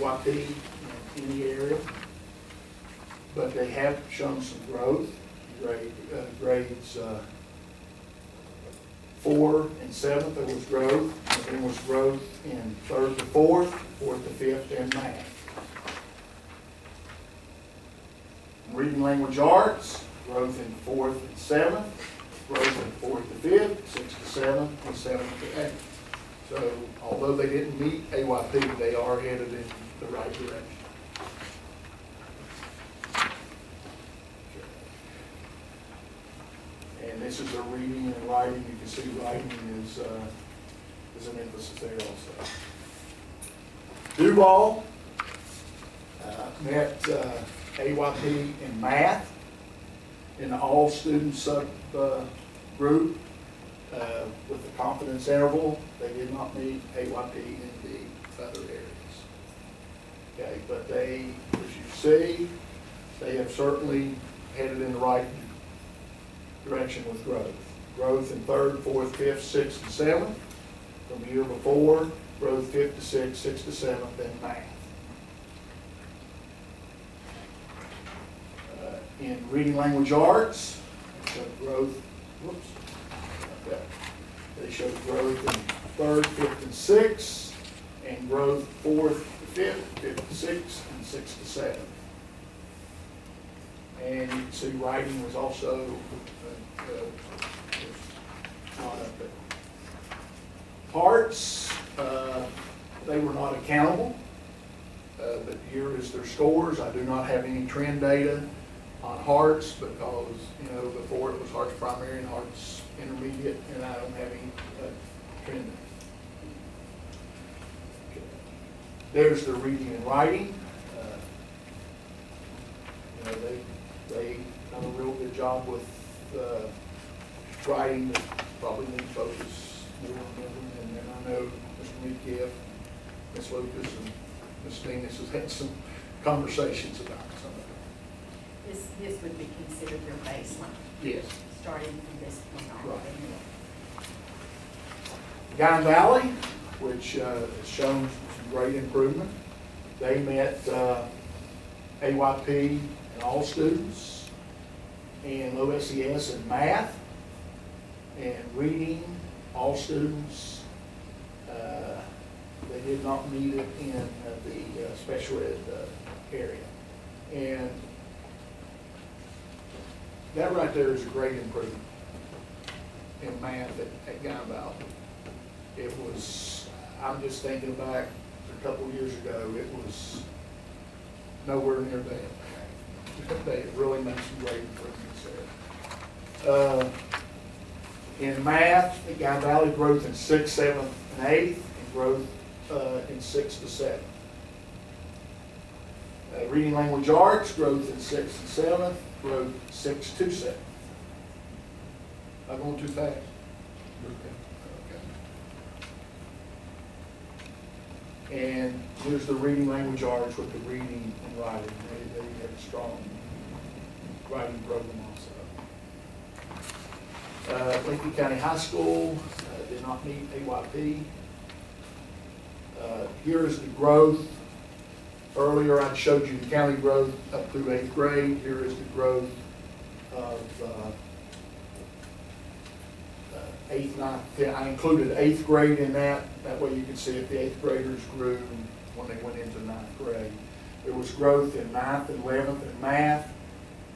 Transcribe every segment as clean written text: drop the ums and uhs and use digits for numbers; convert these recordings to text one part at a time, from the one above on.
AYP in any area, but they have shown some growth. Grades 4 and 7th, there was growth, and then was growth in 3rd to 4th, 4th to 5th, and math. Reading language arts, growth in 4th and 7th, growth in 4th to 5th, 6th to 7th, and 7th to 8th. So although they didn't meet AYP, they are headed in the right direction. And this is their reading and writing. You can see writing is an emphasis there also. Duval met AYP in math in the all student sub group with the confidence interval. They did not meet AYP in the other areas. Okay, but they, as you see, they have certainly headed in the right direction with growth. Growth in 3rd, 4th, 5th, 6th, and 7th. From the year before, growth 5th to 6th, 6th to 7th, and math. In reading language arts, growth, whoops, okay. They showed growth in 3rd, 5th, and 6th, and growth 4th to 5th, 5th to 6th, and 6th to 7th. And you can see writing was also not up there. Parts, they were not accountable, but here is their scores. I do not have any trend data on Hearts because, you know, before it was Hearts Primary and Hearts Intermediate, and I don't have any trend data. Okay. There's the reading and writing. You know, they done a real good job with writing. That probably need to focus more on them. And then I know Mr. Midkiff, Ms. Lucas, and Ms. Venus has had some conversations about some of it. This would be considered your baseline. Yes. Starting from this point on. Right. Guyan Valley, which has shown some great improvement. They met AYP in all students, and low SES in math, and reading, all students. They did not meet it in the special ed area. And that right there is a great improvement in math at Guyan Valley. It was, I'm just thinking back a couple years ago, it was nowhere near that. They really made some great improvements there. In math, at Guyan Valley, growth in 6th, 7th, and 8th, and growth in 6th to 7th. Reading language arts, growth in 6th and 7th, growth 6th to 7th. Am I going too fast? Okay. And here's the reading language arts with the reading and writing. They have a strong writing program also. Lincoln County High School did not meet AYP. Here is the growth. Earlier I showed you the county growth up through 8th grade. Here is the growth of 8th, 9th, 10th. I included 8th grade in that. That way you can see if the 8th graders grew when they went into 9th grade. There was growth in 9th and 11th in math,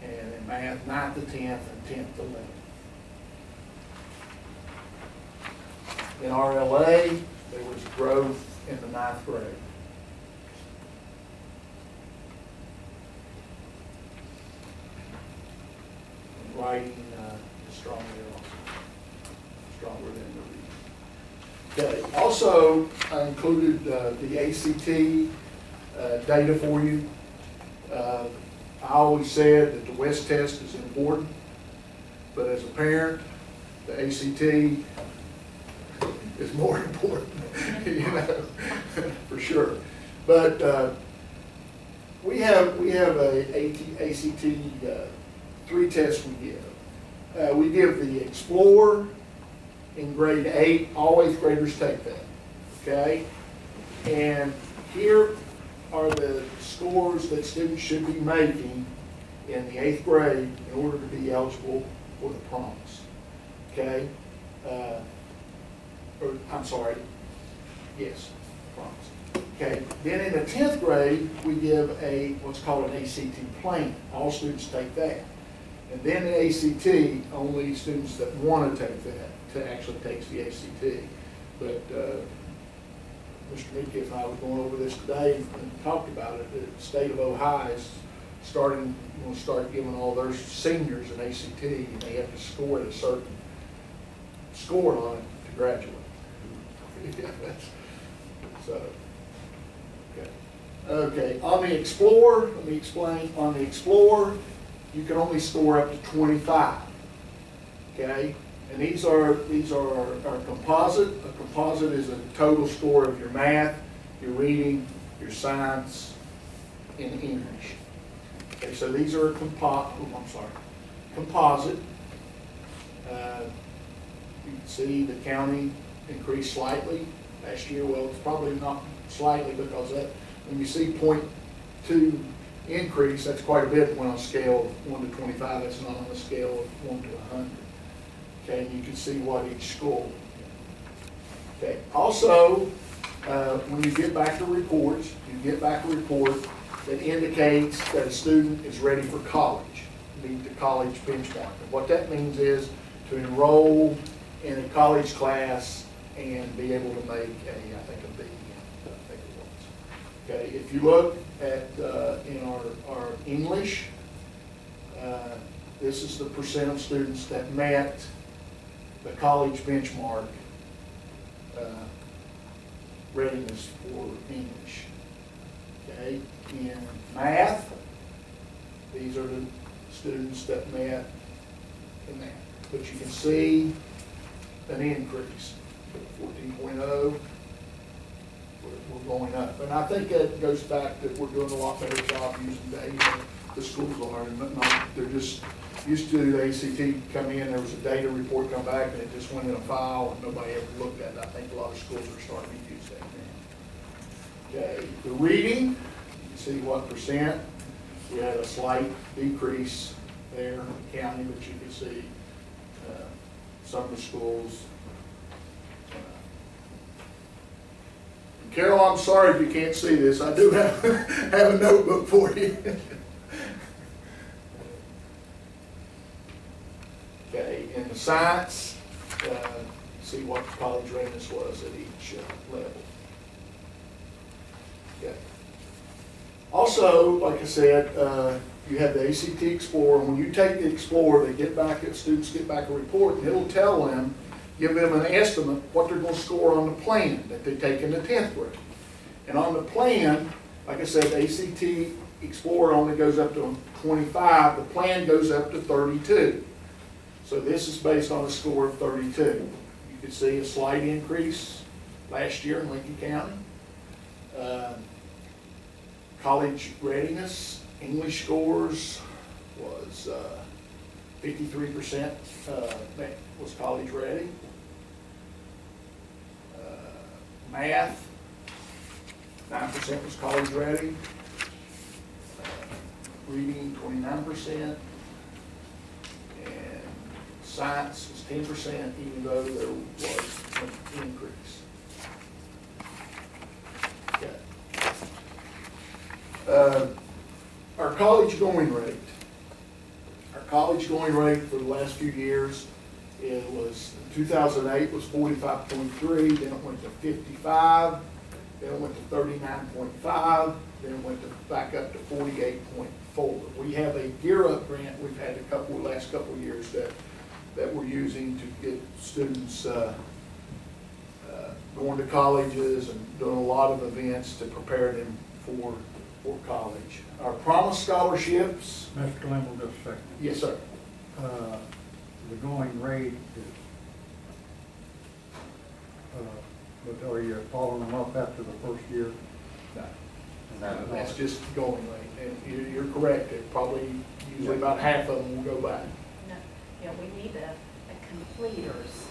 and in math 9th to 10th and 10th to 11th. In RLA, there was growth in the 9th grade. Writing is strong there also, stronger than the reading. Okay. Also, I included the ACT data for you. I always said that the West test is important, but as a parent, the ACT is more important, you know, for sure. But we have a ACT 3 tests we give. We give the Explorer in grade 8. All 8th graders take that, okay? And here are the scores that students should be making in the 8th grade in order to be eligible for the promise. Okay? Or, I'm sorry, yes, promise. Okay, then in the 10th grade, we give what's called an ACT plan. All students take that. And then the ACT, only students that want to take that actually takes the ACT. But Mr. Meeke and I were going over this today and talked about it. The state of Ohio is going to start giving all their seniors an ACT, and they have to score at a certain score on it to graduate. Yeah, so, okay. Okay, on the Explorer, let me explain. On the Explorer, you can only score up to 25. Okay, and these are composite. A composite is a total score of your math, your reading, your science, and English. Okay, so these are composite. You can see the county increased slightly last year. Well, it's probably not slightly, because when you see 0.2 increase, that's quite a bit when on a scale of 1 to 25. That's not on a scale of 1 to 100. Okay, and you can see what each score. Okay, also, when you get back the reports, you get back a report that indicates that a student is ready for college, meet the college benchmark. And what that means is to enroll in a college class and be able to make I think a B, I think it was. Okay, if you look at in our English, this is the percent of students that met the college benchmark readiness for English. Okay, in math, these are the students that met in that. But you can see an increase. 14.0, we're going up. And I think that goes back that we're doing a lot better job using data. The schools are, and they're just used to the ACT come in, there was a data report come back, and it just went in a file, and nobody ever looked at it. I think a lot of schools are starting to use that now. Okay, the reading, you can see what percent. We had a slight decrease there in the county, but you can see some of the schools. Carol, I'm sorry if you can't see this. I do have a notebook for you. Okay, in the science, see what the college readiness was at each level. Okay. Also, like I said, you have the ACT Explorer. When you take the Explorer, students get back a report, and it'll tell them, give them an estimate what they're going to score on the plan that they take in the 10th grade. And on the plan, like I said, the ACT Explorer only goes up to 25. The plan goes up to 32. So this is based on a score of 32. You can see a slight increase last year in Lincoln County. College readiness, English scores was 53% was college ready. Math, 9% was college ready. Reading, 29%. And science was 10%, even though there was an increase. Okay. Our college going rate. Our college going rate for the last few years, it was, 2008 was 45.3, then it went to 55, then it went to 39.5, then it went back up to 48.4. We have a Gear Up grant we've had last couple of years that we're using to get students going to colleges and doing a lot of events to prepare them for college. Our Promise scholarships. Mr. Glenville, just a second. Yes, sir. The going rate is, but are you following them up after the first year? No, that's just going rate. And you're correct. It probably usually about half of them will go back. No, yeah, we need a completers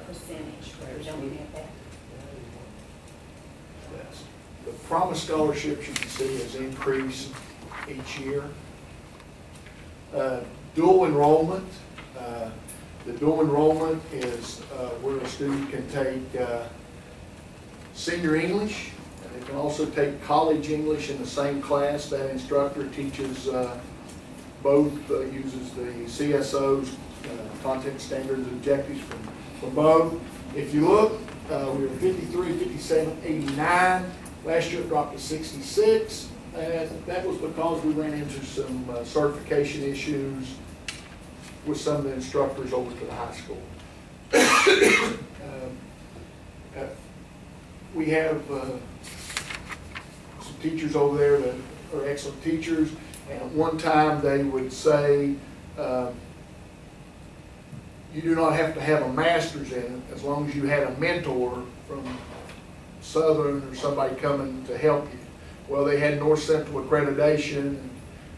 percentage where we don't have that. Yes. The Promise Scholarships, you can see, has increased each year. Dual enrollment. The dual enrollment is where a student can take senior English, and they can also take college English in the same class. That instructor teaches both, uses the CSO's content standards objectives from both. If you look, we were 53, 57, 89. Last year it dropped to 66, and that was because we ran into some certification issues with some of the instructors over to the high school. We have some teachers over there that are excellent teachers, and at one time they would say, you do not have to have a master's in it as long as you had a mentor from Southern or somebody coming to help you. Well, they had North Central accreditation, and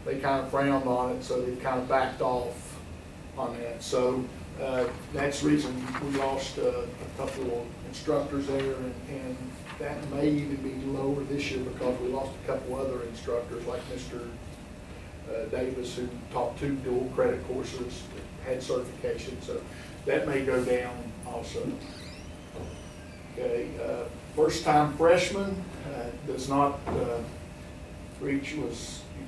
they kind of frowned on it, so they kind of backed off on that. So that's the reason we lost a couple of instructors there, and that may even be lower this year because we lost a couple other instructors like Mr. Davis, who taught 2 dual credit courses, had certification, so that may go down also. Okay, first-time freshman does not reach, you can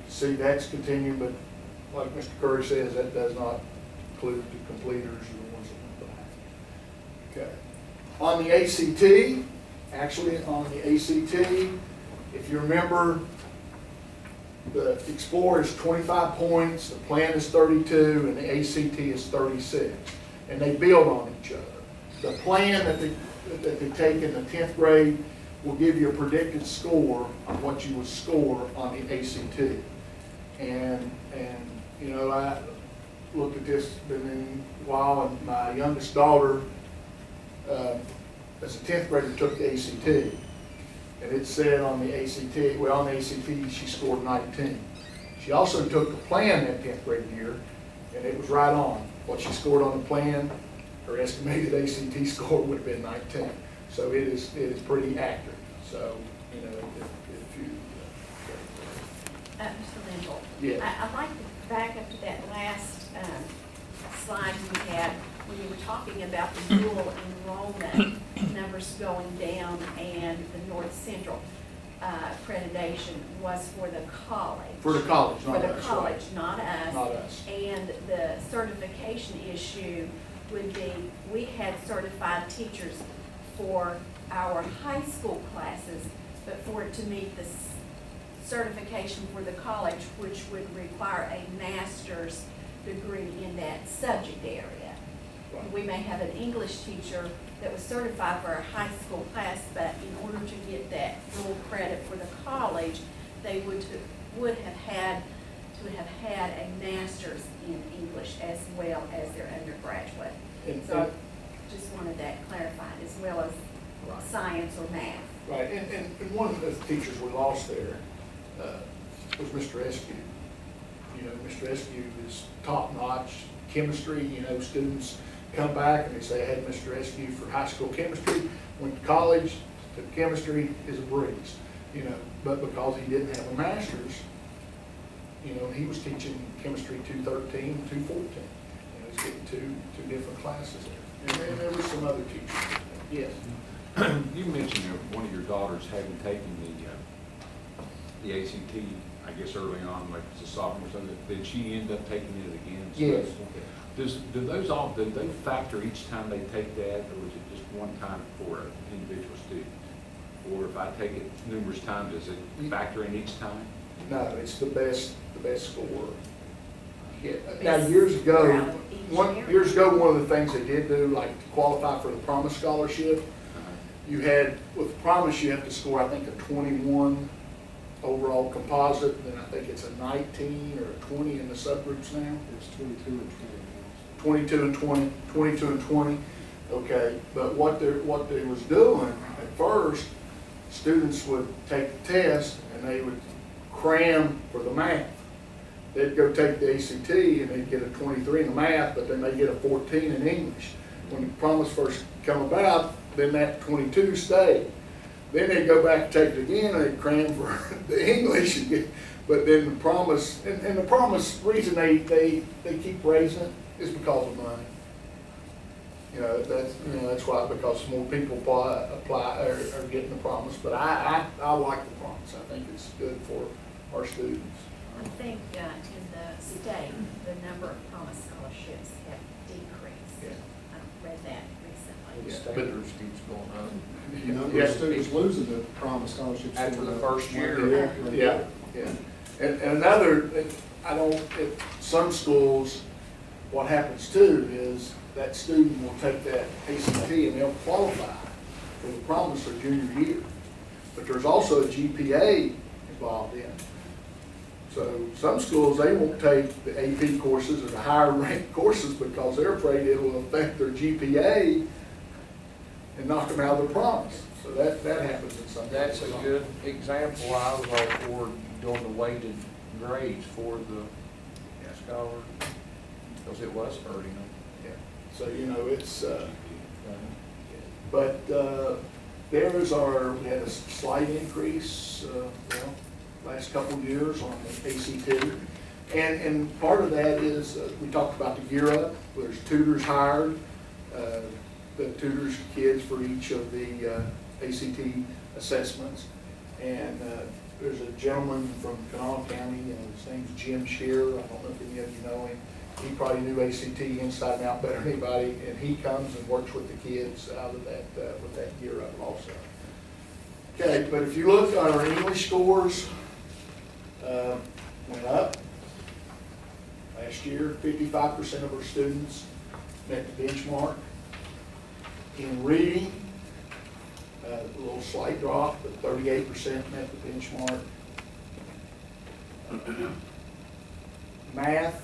see that's continuing, but like Mr. Curry says, that does not include the completers or the ones that went back. Okay. On the ACT, actually on the ACT, if you remember, the Explorer is 25 points, the Plan is 32, and the ACT is 36. And they build on each other. The Plan that they take in the 10th grade will give you a predicted score on what you would score on the ACT. And you know, I looked at this, been in a while, and my youngest daughter, as a 10th grader, took the ACT. And it said on the ACT, well, on the ACT, she scored 19. She also took the Plan that 10th grade year, and it was right on. What she scored on the Plan, her estimated ACT score would have been 19. So it is pretty accurate. So, you know, if you... Mr. Linville. Yeah. I'd like to back up to that last slide you had when you were talking about the dual enrollment numbers going down, and the North Central accreditation was for the college. For the college, not us. For the college, right. not us. Not us. And the certification issue would be, we had certified teachers for our high school classes, but for it to meet the certification for the college, which would require a master's degree in that subject area. Right. We may have an English teacher that was certified for a high school class, but in order to get that full credit for the college, they would have had a master's in English as well as their undergraduate. So I just wanted that clarified, as well as Right. science or math. Right, and one of the teachers we lost there was Mr. Eskew. You know, Mr. Eskew is top-notch chemistry. You know, students come back and they say, I had Mr. Eskew for high school chemistry, went to college, took chemistry, is a breeze. You know, but because he didn't have a master's, you know, he was teaching chemistry 213, 214. You know, he's getting two different classes there. And then there were some other teachers. Yes. You mentioned one of your daughters having taken the ACT, I guess early on, like as a sophomore or something. Did she end up taking it again? Yes. Do they factor each time they take that, or is it just one time for an individual student? Or if I take it numerous times, does it factor in each time? No, it's the best score. Yeah. Now, years ago, one of the things they did do, like to qualify for the Promise Scholarship, you had, with Promise, you have to score, I think, a 21 overall composite, and then I think it's a 19 or a 20 in the subgroups now. It's 22 and 20. 22 and 20, 22 and 20. Okay, but what they was doing at first, students would take the test and they would cram for the math. They'd go take the ACT and they'd get a 23 in the math, but then they get a 14 in English. When the Promise first come about, then that 22 stayed. Then they go back and take it again, and they cram for the English again. But then the promise, and the promise reason they keep raising it is because of money. That's why, because more people apply are getting the promise. But I like the promise. I think it's good for our students. I think in the state, the number of promise scholarships have decreased. Yeah. I read that recently. The Yeah. standards keeps going up. The number of students losing the promise scholarships. After the first year. Yeah. And another, some schools, what happens too is that student will take that ACT and they'll qualify for the promise their junior year. But there's also a GPA involved in it. So some schools, they won't take the AP courses or the higher ranked courses because they're afraid it will affect their GPA and knock them out of the promise. So that happens in some That's cases. a good example. I was all for doing the weighted grades for the scholar, because it was hurting them. Yeah. So, it's, but we had a slight increase, last couple of years on the ACT. And part of that is, we talked about the Gear Up, there's tutors hired, the tutors kids for each of the ACT assessments. And there's a gentleman from Kanawha County, and his name's Jim Shearer. I don't know if any of you know him. He probably knew ACT inside and out better than anybody, and he comes and works with the kids out of that, with that Gear Up also. Okay, but if you look at our English scores, went up. Last year, 55% of our students met the benchmark. In reading, a little slight drop, but 38% met the benchmark. Math,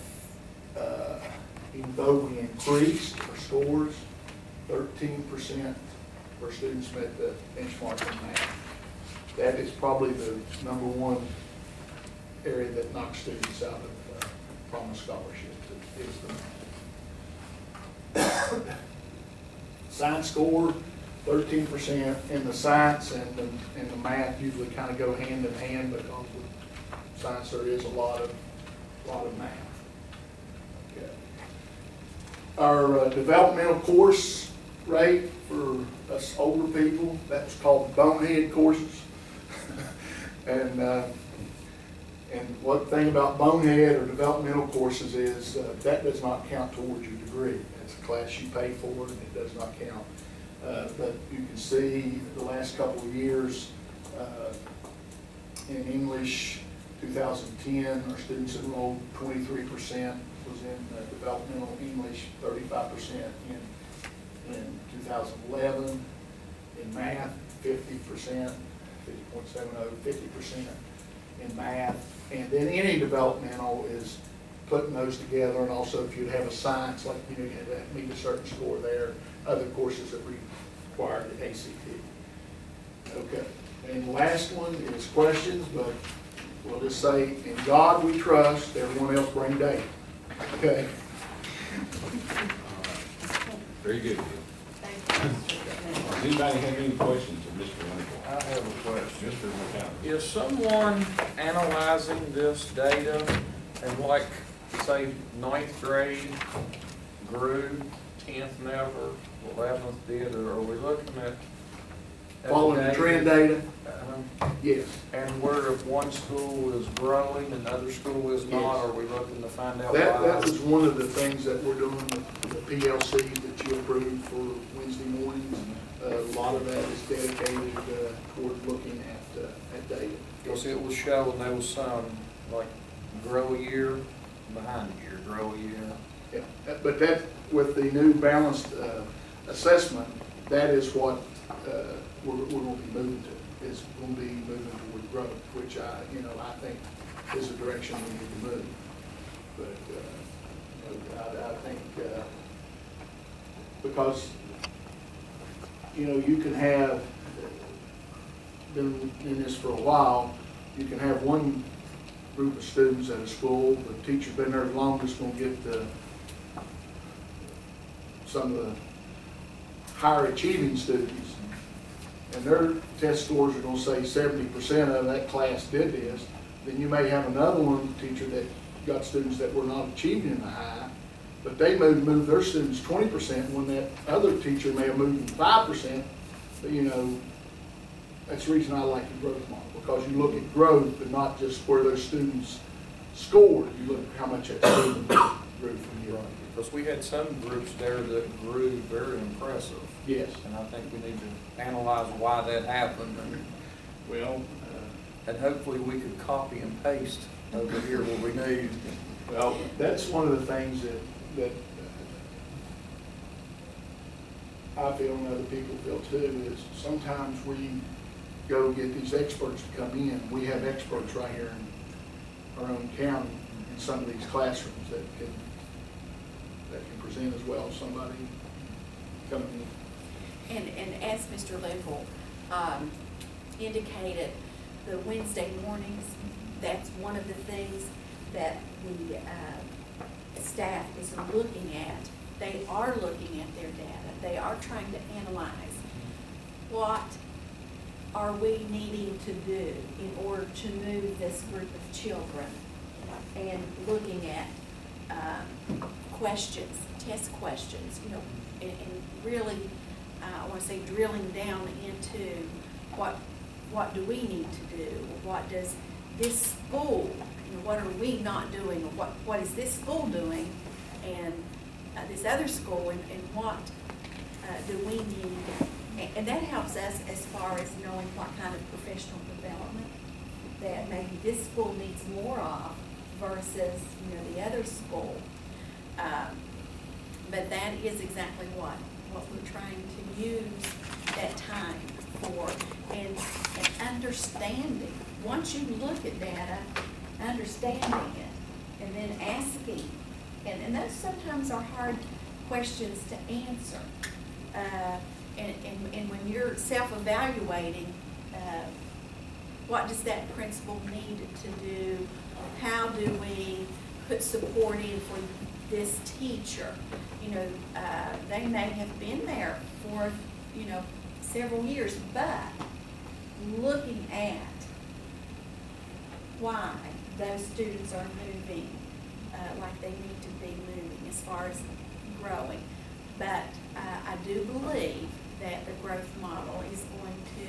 even though we increased our scores, 13% of our students met the benchmark in math. That is probably the number one area that knocks students out of promise scholarships. Is the math. Science score, 13%, and the science and the math usually kind of go hand in hand, because with science there is a lot of math. Okay. Our developmental course rate for us older people, that's called bonehead courses. And one thing about bonehead or developmental courses is that does not count towards your degree. It's a class you pay for, and it does not count. But you can see the last couple of years in English, 2010, our students enrolled 23% was in developmental English, 35% in 2011. In math, 50%, 50.70, 50% in math. And then any developmental is putting those together, and also if you have a science, like you had to meet a certain score there, other courses that require the ACT. Okay, and the last one is questions, but we'll just say, in God we trust, everyone else bring data. Okay. Very good. Thank you. Does anybody have any questions of Mr. Winkel? I have a question. Mr. McCallum? Is someone analyzing this data and, like, say, 9th grade grew, 10th never, 11th did, or are we looking at Following the trend data? Yes. And where if one school is growing and another school is not, Yes. are we looking to find out why? That was one of the things that we're doing with the PLCs that you approved for Wednesday mornings. A lot of that is dedicated toward looking at data. Because it was showing there was some, like, grow a year, behind a year, grow a year. Yeah, but that, with the new balanced assessment, that is what we're going to be moving to. Is going to be moving toward growth, which I think is a direction we need to move. But I think because you can have been in this for a while. You can have one group of students at a school, the teacher's been there the longest, going to get some of the higher achieving students, and their test scores are gonna say 70% of that class did this, then you may have another one teacher that got students that were not achieving in the high, but they moved their students 20% when that other teacher may have moved them 5%. But you know, that's the reason I like the growth model, because you look at growth and not just where those students scored. You look at how much that student grew from year on. Because we had some groups there that grew very impressive. Yes. And I think we need to analyze why that happened, Well, and hopefully we could copy and paste over here what we need. well, that's one of the things that I feel and other people feel too, is sometimes we go get these experts to come in. We have experts right here in our own county in some of these classrooms that can present as well as somebody coming in. And as Mr. Linville indicated, the Wednesday mornings, that's one of the things that the staff is looking at. They are looking at their data. They are trying to analyze what are we needing to do in order to move this group of children, and looking at questions, test questions, you know, and really, I want to say, drilling down into what do we need to do? What does this school, you know, what are we not doing? Or what is this school doing, and this other school, and what do we need? And that helps us as far as knowing what kind of professional development that maybe this school needs more of versus, you know, the other school. But that is exactly what we're trying to use that time for, and understanding. Once you look at data, understanding it, and then asking, and those sometimes are hard questions to answer. And when you're self-evaluating, what does that principal need to do? How do we put support in for this teacher? You know, they may have been there for, you know, several years, but looking at why those students are moving like they need to be moving as far as growing. But I do believe that the growth model is going to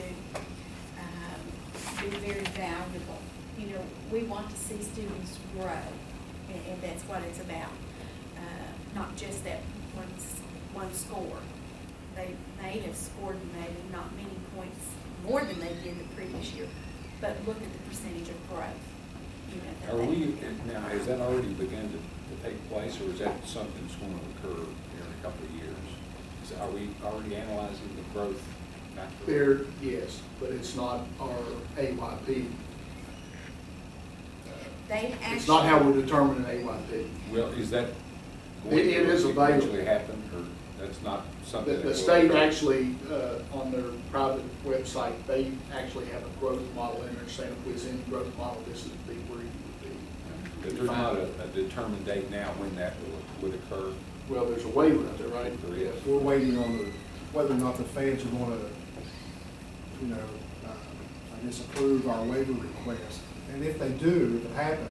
be very valuable. You know, we want to see students grow, and that's what it's about. Not just that one score. They may have scored maybe not many points more than they did the previous year, but look at the percentage of growth. You know, Are we, now, has that already begun to take place, or is that something that's going to occur in a couple of years? Are we already analyzing the growth factor? There, yes, but it's not our AYP. they actually. It's not how we're determining AYP. Well, is that It going is to available. eventually happen, or that's not something? The that state will- actually, on their private website, they actually have a growth model in there saying if it's in the growth model, this is the big where you would be. But there's not a determined date now when that would occur? Well, there's a waiver out there, right? There is. We're waiting on whether or not the feds are going to, I guess, approve our waiver request. And if they do, if it happens,